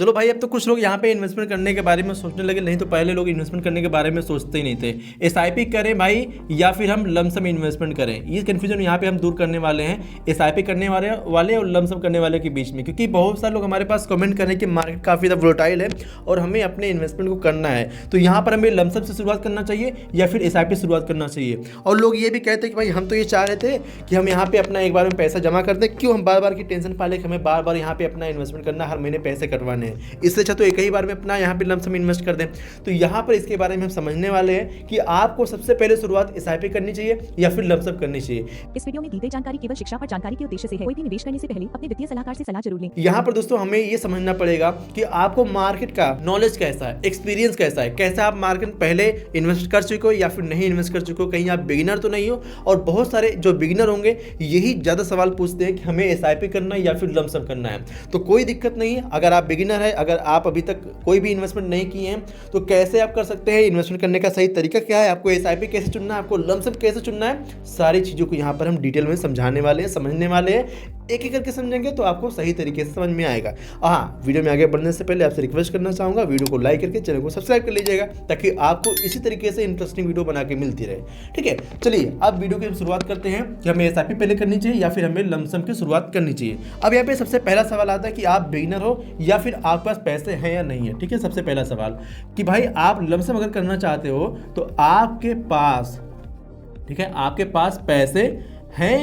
चलो भाई, अब तो कुछ लोग यहाँ पे इन्वेस्टमेंट करने के बारे में सोचने लगे, नहीं तो पहले लोग इन्वेस्टमेंट करने के बारे में सोचते ही नहीं थे। एसआईपी करें भाई या फिर हम लमसम इन्वेस्टमेंट करें, ये कन्फ्यूजन यहाँ पे हम दूर करने वाले हैं एसआईपी करने वाले और लमसम करने वाले के बीच में। क्योंकि बहुत सारे लोग हमारे पास कमेंट करें कि मार्केट काफ़ी ज़्यादा वोलेटाइल है और हमें अपने इन्वेस्टमेंट को करना है, तो यहाँ पर हमें लमसम से शुरुआत करना चाहिए या फिर एसआईपी से शुरुआत करना चाहिए। और लोग ये भी कहते हैं कि भाई हम तो ये चाह रहे थे कि हम यहाँ पे अपना एक बार में पैसा जमा कर दें, क्यों हम बार बार की टेंशन पाले कि हमें बार बार यहाँ पे अपना इन्वेस्टमेंट करना, हर महीने पैसे कटवाने हैं। इससे अच्छा तो एक ही बार में अपना यहाँ पे लमसम इन्वेस्ट कर दें। तो यहाँ पर इसके बारे में हम समझने वाले हैं कि आपको सबसे पहले शुरुआत एसआईपी करनी चाहिए या फिर लमसम करनी चाहिए। इस वीडियो में दी गई जानकारी केवल शिक्षा और जानकारी के उद्देश्य से है। कोई भी निवेश करने से पहले अपने वित्तीय सलाहकार से सलाह जरूर लें। यहाँ पर दोस्तों हमें ये समझना पड़ेगा कि आपको मार्केट का नॉलेज कैसा है, एक्सपीरियंस कैसा है, कैसा आप मार्केट में पहले इन्वेस्ट कर चुके हो या फिर नहीं इन्वेस्ट कर चुके हो, कहीं आप बिगिनर तो नहीं हो। और बहुत सारे जो बिगिनर होंगे यही ज़्यादा सवाल पूछते हैं कि हमें एसआईपी करना है या फिर लमसम करना है। तो कोई दिक्कत नहीं है, अगर आप बिगिनर है, अगर आप अभी तक कोई भी इन्वेस्टमेंट नहीं किए हैं तो कैसे आप कर सकते हैं, इन्वेस्टमेंट करने का सही तरीका क्या है, आपको एसआईपी कैसे चुनना है, आपको लमसम कैसे चुनना है, सारी चीज़ों को यहाँ पर हम डिटेल में समझाने वाले हैं, समझने वाले हैं। एक एक करके समझेंगे तो आपको सही तरीके से समझ में आएगा। हाँ, वीडियो में आगे बढ़ने से पहले आपसे रिक्वेस्ट करना चाहूँगा, वीडियो को लाइक करके चैनल को सब्सक्राइब कर लीजिएगा ताकि आपको इसी तरीके से इंटरेस्टिंग वीडियो बना के मिलती रहे। ठीक है, चलिए अब वीडियो की शुरुआत करते हैं कि हमें एसआईपी पहले करनी चाहिए या फिर हमें लमसम की शुरुआत करनी चाहिए। अब यहाँ पे सबसे पहला सवाल आता है कि आप बिगिनर हो या फिर आपके पास पैसे हैं या नहीं है। ठीक है, सबसे पहला सवाल कि भाई आप लमसम अगर करना चाहते हो तो आपके पास, ठीक है, आपके पास पैसे हैं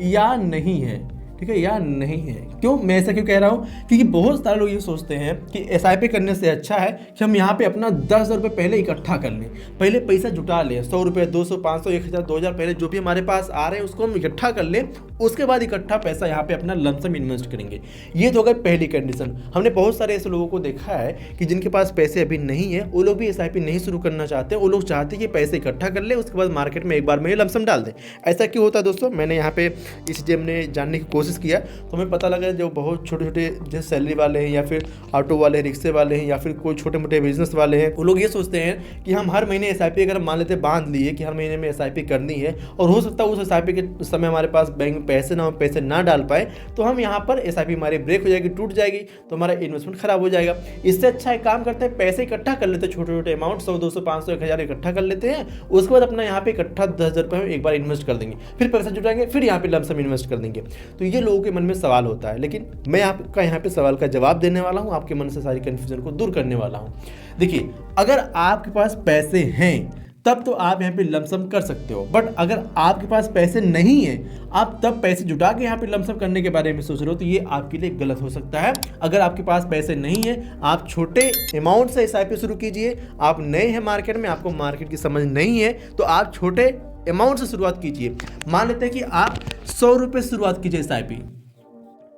या नहीं है। ठीक है, या नहीं है। क्यों मैं ऐसा क्यों कह रहा हूँ, क्योंकि बहुत सारे लोग ये सोचते हैं कि एसआईपी करने से अच्छा है कि हम यहाँ पे अपना 10,000 रुपये पहले इकट्ठा कर लें, पहले पैसा जुटा लें, 100 रुपये, 200, 500, 1,000, 2,000 पहले जो भी हमारे पास आ रहे हैं उसको हम इकट्ठा कर लें, उसके बाद इकट्ठा पैसा यहाँ पे अपना लमसम इन्वेस्ट करेंगे। ये तो अगर पहली कंडीशन। हमने बहुत सारे ऐसे लोगों को देखा है कि जिनके पास पैसे अभी नहीं है, वो लोग भी एसआईपी नहीं शुरू करना चाहते, वो लोग चाहते हैं कि पैसे इकट्ठा कर ले, उसके बाद मार्केट में एक बार में लमसम डाल दें। ऐसा क्यों होता है दोस्तों, मैंने यहाँ पे इस चीज़ हमने जानने की कोशिश किया तो हमें पता लगा जो बहुत छोटे छोटे जैसे सैलरी वाले हैं या फिर ऑटो वाले, रिक्शे वाले हैं या फिर कोई छोटे मोटे बिजनेस वाले हैं, वो लोग ये सोचते हैं कि हम हर महीने एसआईपी अगर मान लेते बांध लिए कि हर महीने में एसआईपी करनी है और हो सकता है उस एसआईपी के समय हमारे पास बैंक में पैसे ना हो, पैसे ना डाल पाए, तो हम यहाँ पर एसआईपी हमारी ब्रेक हो जाएगी, टूट जाएगी, तो हमारा इन्वेस्टमेंट खराब हो जाएगा। इससे अच्छा एक काम करते हैं, पैसे इकट्ठा कर लेते हैं, छोटे छोटे अमाउंट 100, 200, 500, 1,000 इकट्ठा कर लेते हैं, उसके बाद अपना यहाँ पे इकट्ठा 10,000 रुपये में एक बार इन्वेस्ट कर देंगे, फिर पैसा जुटाएंगे, फिर यहाँ पे लमसम इन्वेस्ट कर देंगे। तो ये लोगों के मन में सवाल होता है, लेकिन मैं आपका यहाँ पे सवाल का जवाब देने वाला हूँ, आपके मन से सारी कन्फ्यूजन को दूर करने वाला हूँ। देखिए, अगर आपके पास पैसे हैं तब तो आप यहाँ पे लमसम कर सकते हो, बट अगर आपके पास पैसे नहीं है, आप तब पैसे जुटा के यहाँ पे लमसम करने के बारे में सोच रहे हो, तो ये आपके लिए गलत हो सकता है। अगर आपके पास पैसे नहीं है, आप छोटे अमाउंट से एसआईपी शुरू कीजिए। आप नए हैं मार्केट में, आपको मार्केट की समझ नहीं है, तो आप छोटे अमाउंट से शुरुआत कीजिए। मान लेते हैं कि आप 100 रुपये शुरुआत कीजिए एसआईपी।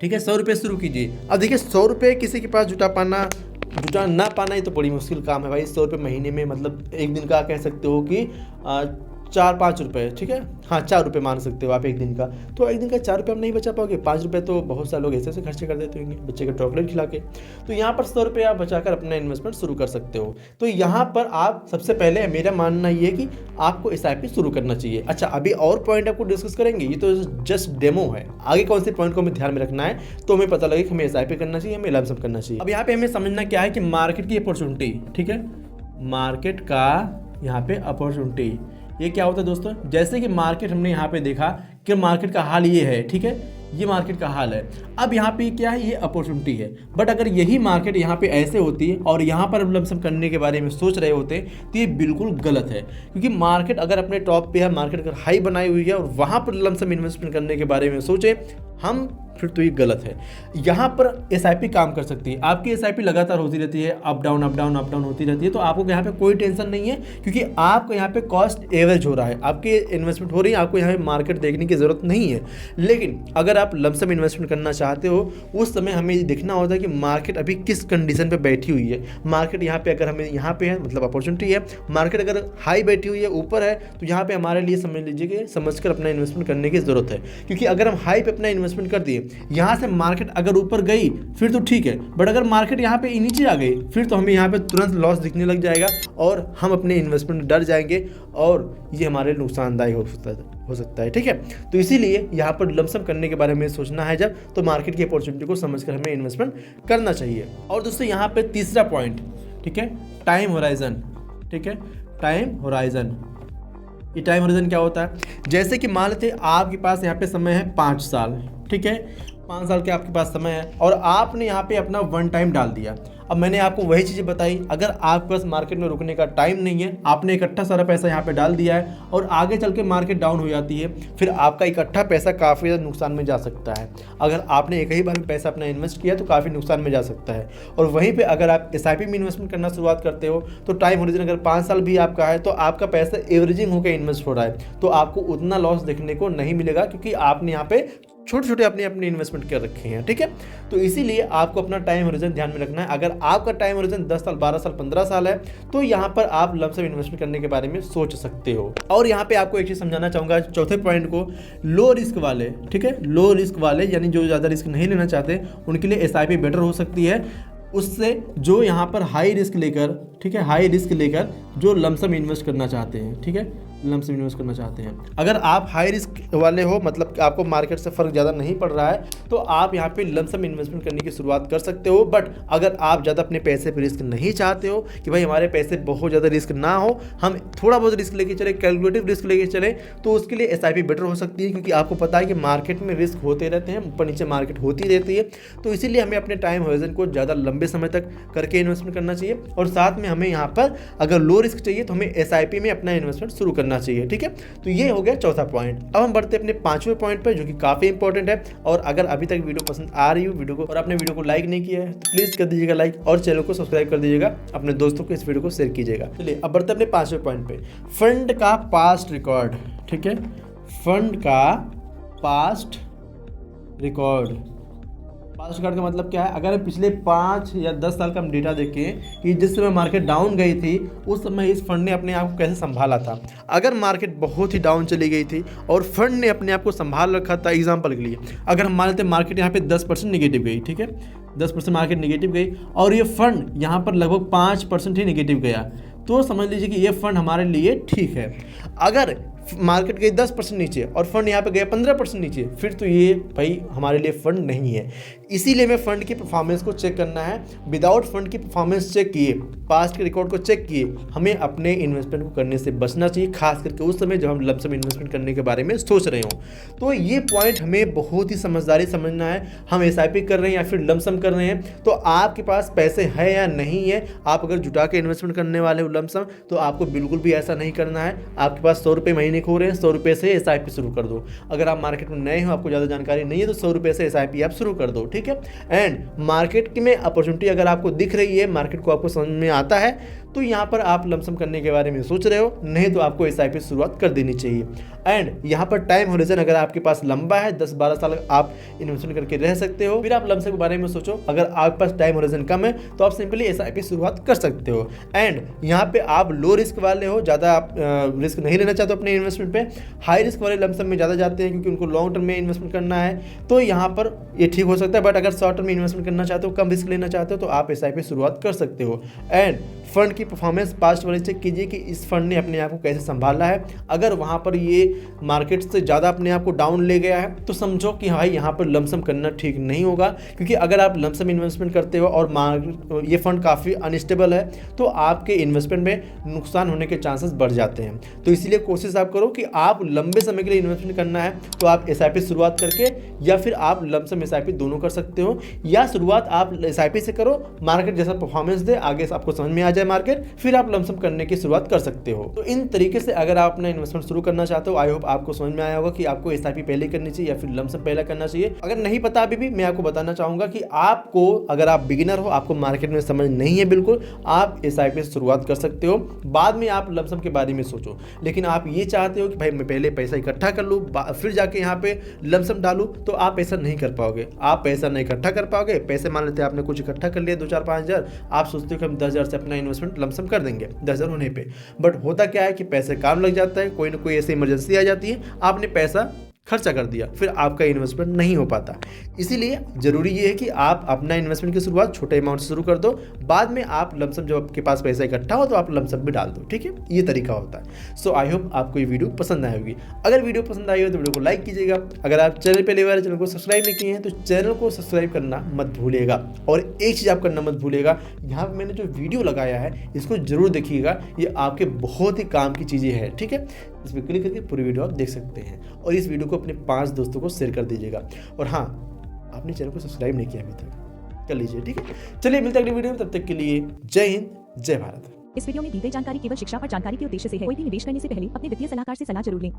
ठीक है, 100 रुपये शुरू कीजिए। अब देखिए, 100 रुपये किसी के पास जुटा ना पाना ये तो बड़ी मुश्किल काम है भाई। 100 रुपये महीने में, मतलब एक दिन का कह सकते हो कि 4-5 रुपये, ठीक है, हाँ 4 रुपये मान सकते हो आप एक दिन का। तो एक दिन का 4 रुपये आप नहीं बचा पाओगे, 5 रुपये तो बहुत सारे लोग ऐसे खर्चे कर देते होंगे बच्चे के चॉकलेट खिला के। तो यहाँ पर 100 रुपये आप बचाकर अपना इन्वेस्टमेंट शुरू कर सकते हो। तो यहाँ पर आप सबसे पहले, मेरा मानना ये है कि आपको एसआईपी शुरू करना चाहिए। अच्छा, अभी और पॉइंट आपको डिस्कस करेंगे, ये तो जस्ट डेमो है, आगे कौन से पॉइंट को हमें ध्यान में रखना है तो हमें पता लगे कि हमें एसआईपी करना चाहिए, हमें लमसम करना चाहिए। अब यहाँ पे हमें समझना क्या है कि मार्केट की अपॉर्चुनिटी, ठीक है, मार्केट का यहाँ पे अपॉर्चुनिटी ये क्या होता है दोस्तों, जैसे कि मार्केट हमने यहाँ पे देखा कि मार्केट का हाल ये है, ठीक है, ये मार्केट का हाल है। अब यहाँ पे क्या है, ये अपॉर्चुनिटी है, बट अगर यही मार्केट यहाँ पे ऐसे होती और यहाँ पर लमसम करने के बारे में सोच रहे होते तो ये बिल्कुल गलत है। क्योंकि मार्केट अगर अपने टॉप पे है, मार्केट अगर हाई बनाई हुई है और वहाँ पर लमसम इन्वेस्टमेंट करने के बारे में सोचें हम, फिर तो ये गलत है। यहाँ पर एसआईपी काम कर सकती है, आपकी एसआईपी लगातार होती रहती है, up down up down up down होती रहती है, तो आपको यहाँ पे कोई टेंशन नहीं है, क्योंकि आपको यहाँ पे कॉस्ट एवरेज हो रहा है, आपकी इन्वेस्टमेंट हो रही है, आपको यहाँ पे मार्केट देखने की ज़रूरत नहीं है। लेकिन अगर आप लमसम इन्वेस्टमेंट करना चाहते हो, उस समय हमें देखना होता है कि मार्केट अभी किस कंडीशन पर बैठी हुई है। मार्केट यहाँ पे अगर हमें यहाँ पे है, मतलब अपॉर्चुनिटी है, मार्केट अगर हाई बैठी हुई है, ऊपर है, तो यहाँ पे हमारे लिए समझ लीजिए कि समझकर अपना इन्वेस्टमेंट करने की ज़रूरत है। क्योंकि अगर हम हाई पे अपना इन्वेस्टमेंट इन्वेस्टमेंट कर दिए, यहाँ से मार्केट अगर ऊपर गई फिर तो ठीक है, बट अगर मार्केट यहाँ पे नीचे आ गई फिर तो हमें यहाँ पे तुरंत लॉस दिखने लग जाएगा और हम अपने इन्वेस्टमेंट डर जाएंगे और ये हमारे नुकसानदायक हो सकता है। ठीक है, तो इसीलिए यहाँ पर लमसम करने के बारे में सोचना है जब, तो मार्केट की अपॉर्चुनिटी को समझकर हमें इन्वेस्टमेंट करना चाहिए। और दोस्तों यहाँ पे तीसरा पॉइंट, ठीक है, टाइम होराइजन। ठीक है, टाइम होराइजन, ये टाइम होराइजन क्या होता है? जैसे कि मान लेते आपके पास यहाँ पे समय है 5 साल, ठीक है, 5 साल के आपके पास समय है और आपने यहाँ पे अपना वन टाइम डाल दिया। अब मैंने आपको वही चीज़ें बताई, अगर आपके पास मार्केट में रुकने का टाइम नहीं है, आपने इकट्ठा सारा पैसा यहाँ पे डाल दिया है और आगे चल के मार्केट डाउन हो जाती है, फिर आपका इकट्ठा पैसा काफ़ी ज़्यादा नुकसान में जा सकता है। अगर आपने एक ही बार में पैसा अपना इन्वेस्ट किया तो काफ़ी नुकसान में जा सकता है। और वहीं पर अगर आप SIP में इन्वेस्टमेंट करना शुरुआत करते हो तो टाइम होरिजन अगर 5 साल भी आपका है तो आपका पैसा एवरेजिंग होकर इन्वेस्ट हो रहा है, तो आपको उतना लॉस देखने को नहीं मिलेगा क्योंकि आपने यहाँ पे छोटे छोटे अपने इन्वेस्टमेंट कर रखे हैं। ठीक है, तो इसीलिए आपको अपना टाइम होरिजन ध्यान में रखना है। अगर आपका टाइम होरिजन 10 साल, 12 साल, 15 साल है तो यहाँ पर आप लमसम इन्वेस्टमेंट करने के बारे में सोच सकते हो। और यहाँ पे आपको एक चीज़ समझाना चाहूँगा, चौथे पॉइंट को, लो रिस्क वाले, ठीक है, लो रिस्क वाले यानी जो ज़्यादा रिस्क नहीं लेना चाहते उनके लिए SIP बेटर हो सकती है उससे जो यहाँ पर हाई रिस्क लेकर, ठीक है, हाई रिस्क लेकर जो लमसम इन्वेस्ट करना चाहते हैं, ठीक है, लमसम इन्वेस्ट करना चाहते हैं। अगर आप हाई रिस्क वाले हो, मतलब कि आपको मार्केट से फ़र्क ज़्यादा नहीं पड़ रहा है, तो आप यहाँ पे लमसम इन्वेस्टमेंट करने की शुरुआत कर सकते हो। बट अगर आप ज़्यादा अपने पैसे पे रिस्क नहीं चाहते हो कि भाई हमारे पैसे बहुत ज़्यादा रिस्क ना हो, हम थोड़ा बहुत रिस्क लेके चले, कैलकुलेटिव रिस्क लेके चले, तो उसके लिए SIP बेटर हो सकती है क्योंकि आपको पता है कि मार्केट में रिस्क होते रहते हैं, ऊपर नीचे मार्केट होती रहती है। तो इसीलिए हमें अपने टाइम होराइजन को ज़्यादा लंबे समय तक करके इन्वेस्टमेंट करना चाहिए और साथ में हमें यहाँ पर अगर लो रिस्क चाहिए तो हमें SIP में अपना इन्वेस्टमेंट शुरू करना चाहिए। ठीक है, तो ये हो गया चौथा पॉइंट। अब हम बढ़ते हैं अपने 5वें पॉइंट पर जो कि काफ़ी इंपॉर्टेंट है। और अगर अभी तक वीडियो पसंद आ रही हो वीडियो को और आपने वीडियो को लाइक नहीं किया है तो प्लीज़ कर दीजिएगा लाइक और चैनल को सब्सक्राइब कर दीजिएगा, अपने दोस्तों को इस वीडियो को शेयर कीजिएगा। चलिए अब बढ़ते हैं अपने 5वें पॉइंट पे, फंड का पास्ट रिकॉर्ड। ठीक है, फंड का पास्ट रिकॉर्ड। पास्ट रिकॉर्ड का मतलब क्या है? अगर पिछले 5 या 10 साल का हम डेटा देखें कि जिस समय मार्केट डाउन गई थी उस समय इस फंड ने अपने आप को कैसे संभाला था। अगर मार्केट बहुत ही डाउन चली गई थी और फंड ने अपने आप को संभाल रखा था, एग्जांपल के लिए अगर हम मान लेते हैं मार्केट यहाँ पे 10% निगेटिव गई, ठीक है, 10% मार्केट निगेटिव गई और ये फंड यहाँ पर लगभग 5% ही निगेटिव गया, तो समझ लीजिए कि ये फंड हमारे लिए ठीक है। अगर मार्केट गई 10% नीचे और फंड यहाँ पे गया 15% नीचे, फिर तो ये भाई हमारे लिए फंड नहीं है। इसीलिए हमें फंड की परफॉर्मेंस को चेक करना है। विदाउट फंड की परफॉर्मेंस चेक किए, पास्ट के रिकॉर्ड को चेक किए, हमें अपने इन्वेस्टमेंट को करने से बचना चाहिए, खास करके उस समय जब हम लमसम इन्वेस्टमेंट करने के बारे में सोच रहे हो। तो ये पॉइंट हमें बहुत ही समझदारी समझना है। हम SIP कर रहे हैं या फिर लमसम कर रहे हैं तो आपके पास पैसे है या नहीं है। आप अगर जुटा के इन्वेस्टमेंट करने वाले हो लमसम तो आपको बिल्कुल भी ऐसा नहीं करना है। आपके पास 100 रुपये महीने खो रहे हैं, 100 रुपये से SIP शुरू कर दो। अगर आप मार्केट में नए हो, आपको ज़्यादा जानकारी नहीं है तो 100 रुपये से SIP आप शुरू कर दो। ठीक है, एंड मार्केट में अपॉर्चुनिटी अगर आपको दिख रही है, मार्केट को आपको समझ में आता है तो यहाँ पर आप लमसम करने के बारे में सोच रहे हो, नहीं तो आपको SIP शुरुआत कर देनी चाहिए। एंड यहाँ पर टाइम होरिजन अगर आपके पास लंबा है, 10-12 साल आप इन्वेस्टमेंट करके रह सकते हो, फिर आप लमसम के बारे में सोचो। अगर आपके पास टाइम होरिजन कम है तो आप सिंपली SIP शुरुआत कर सकते हो। एंड यहाँ पे आप लो रिस्क वाले हो, ज़्यादा आप रिस्क नहीं लेना चाहते अपने इन्वेस्टमेंट पे, हाई रिस्क वाले लमसम में ज़्यादा जाते हैं क्योंकि उनको लॉन्ग टर्म में इन्वेस्टमेंट करना है, तो यहाँ पर ये ठीक हो सकता है। बट अगर शॉर्ट टर्म में इन्वेस्टमेंट करना चाहते हो, कम रिस्क लेना चाहते हो तो आप SIP शुरुआत कर सकते हो। एंड फंड की परफॉर्मेंस पास्ट वाले चेक कीजिए कि इस फंड ने अपने आप को कैसे संभाला है। अगर वहाँ पर ये मार्केट से ज़्यादा अपने आप को डाउन ले गया है तो समझो कि भाई यहाँ पर लमसम करना ठीक नहीं होगा, क्योंकि अगर आप लमसम इन्वेस्टमेंट करते हो और ये फंड काफ़ी अनस्टेबल है तो आपके इन्वेस्टमेंट में नुकसान होने के चांसेस बढ़ जाते हैं। तो इसीलिए कोशिश आप करो कि आप लंबे समय के लिए इन्वेस्टमेंट करना है तो आप SIP शुरुआत करके या फिर आप लमसम SIP दोनों कर सकते हो, या शुरुआत आप SIP से करो, मार्केट जैसा परफॉर्मेंस दे, आगे से आपको समझ में आ जाए मार्केट, फिर आप लमसम करने की शुरुआत कर सकते हो। तो इन तरीके से अगर आप अपना इन्वेस्टमेंट शुरू करना चाहते हो, आई होप आपको समझ में आया होगा कि आपको SIP पहले करनी चाहिए या फिर लमसम पहले करना चाहिए। अगर नहीं पता अभी भी, मैं आपको बताना चाहूंगा कि आपको, अगर आप बिगिनर हो, आपको मार्केट में समझ नहीं है बिल्कुल, आप SIP से शुरुआत कर सकते हो, बाद में आप लमसम के बारे में सोचो। लेकिन आप ये चाहते हो कि भाई मैं पहले पैसा इकट्ठा कर लूँ फिर जाके यहाँ पे लमसम डालूँ, तो आप ऐसा नहीं कर पाओगे। आप पैसा नहीं इकट्ठा कर पाओगे। पैसे मान लेते हैं आपने कुछ इकट्ठा कर लिया 2-4-5 हज़ार, आप सोचते हो कि हम 10,000 से अपना इन्वेस्टमेंट लमसम कर देंगे 10,000 होने पे, बट होता क्या है कि पैसे काम लग जाता है, कोई ना कोई ऐसी इमरजेंसी आ जाती है, आपने पैसा खर्चा कर दिया, फिर आपका इन्वेस्टमेंट नहीं हो पाता। इसीलिए ज़रूरी ये है कि आप अपना इन्वेस्टमेंट की शुरुआत छोटे अमाउंट से शुरू कर दो, बाद में आप लमसम जब आपके पास पैसा इकट्ठा हो तो आप लमसम भी डाल दो, ठीक है। ये तरीका होता है। सो आई होप आपको ये वीडियो पसंद आई होगी। अगर वीडियो पसंद आई हो तो वीडियो को लाइक कीजिएगा। अगर आप चैनल पहली बार चैनल को सब्सक्राइब नहीं किए हैं तो चैनल को सब्सक्राइब करना मत भूलिएगा। और एक चीज़ आप करना मत भूलिएगा, यहाँ पर मैंने जो वीडियो लगाया है इसको जरूर देखिएगा, ये आपके बहुत ही काम की चीज़ें हैं, ठीक है। इस पर क्लिक करके पूरी वीडियो आप देख सकते हैं और इस वीडियो को अपने 5 दोस्तों को शेयर कर दीजिएगा। और हाँ, आपने चैनल को सब्सक्राइब नहीं किया अभी तक, कर लीजिए, ठीक है। चलिए मिलते हैं अगली वीडियो में, तब तक के लिए जय हिंद, जय भारत। इस वीडियो में दी गई जानकारी केवल शिक्षा और जानकारी के उद्देश्य से है। कोई भी निवेश करने से पहले अपने वित्तीय सलाहकार से सलाह जरूर लें।